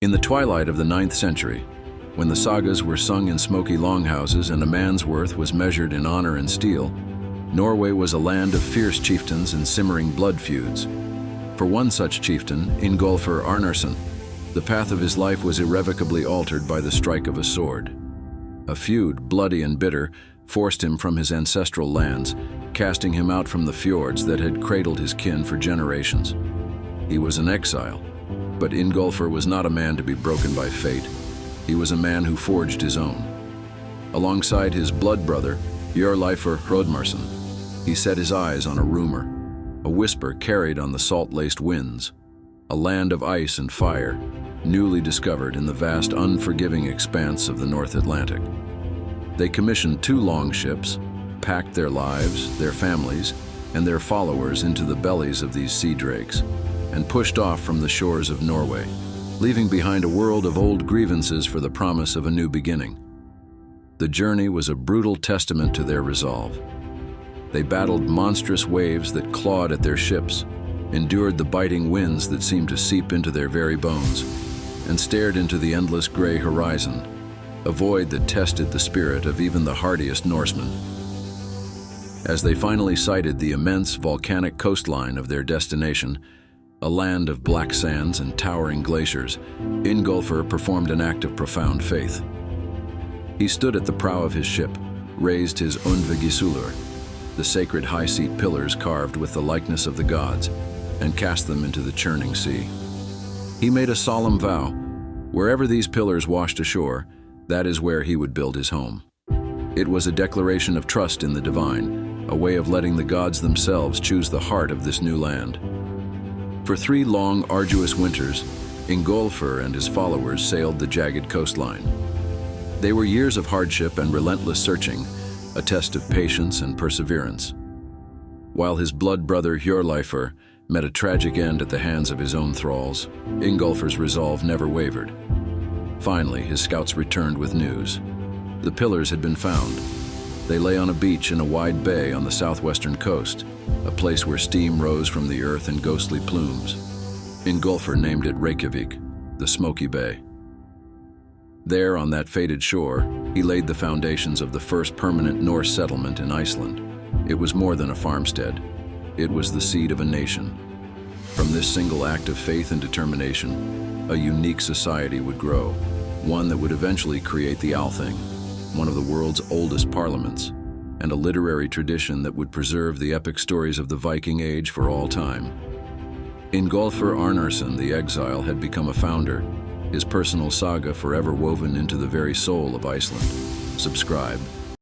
In the twilight of the 9th century, when the sagas were sung in smoky longhouses and a man's worth was measured in honor and steel, Norway was a land of fierce chieftains and simmering blood feuds. For one such chieftain, Ingólfr Arnarson, the path of his life was irrevocably altered by the strike of a sword. A feud, bloody and bitter, forced him from his ancestral lands, casting him out from the fjords that had cradled his kin for generations. He was an exile, but Ingólfr was not a man to be broken by fate. He was a man who forged his own. Alongside his blood brother, Ingólfr Arnarson, he set his eyes on a rumor, a whisper carried on the salt-laced winds, a land of ice and fire, newly discovered in the vast, unforgiving expanse of the North Atlantic. They commissioned 2 longships, packed their lives, their families, and their followers into the bellies of these sea drakes, and pushed off from the shores of Norway, leaving behind a world of old grievances for the promise of a new beginning. The journey was a brutal testament to their resolve. They battled monstrous waves that clawed at their ships, endured the biting winds that seemed to seep into their very bones, and stared into the endless gray horizon, a void that tested the spirit of even the hardiest Norsemen. As they finally sighted the immense volcanic coastline of their destination, a land of black sands and towering glaciers, Ingólfr performed an act of profound faith. He stood at the prow of his ship, raised his unwavering, the sacred high-seat pillars carved with the likeness of the gods, and cast them into the churning sea. He made a solemn vow: wherever these pillars washed ashore, that is where he would build his home. It was a declaration of trust in the divine, a way of letting the gods themselves choose the heart of this new land. For 3 long, arduous winters, Ingólfr and his followers sailed the jagged coastline. They were years of hardship and relentless searching, a test of patience and perseverance. While his blood brother Hjörleifr met a tragic end at the hands of his own thralls, Ingólfr's resolve never wavered. Finally, his scouts returned with news. The pillars had been found. They lay on a beach in a wide bay on the southwestern coast, a place where steam rose from the earth in ghostly plumes. Ingólfr named it Reykjavik, the Smoky Bay. There, on that fated shore, he laid the foundations of the first permanent Norse settlement in Iceland. It was more than a farmstead. It was the seed of a nation. From this single act of faith and determination, a unique society would grow, one that would eventually create the Althing, one of the world's oldest parliaments, and a literary tradition that would preserve the epic stories of the Viking Age for all time. Ingólfr Arnarson, the exile, had become a founder, his personal saga forever woven into the very soul of Iceland. Subscribe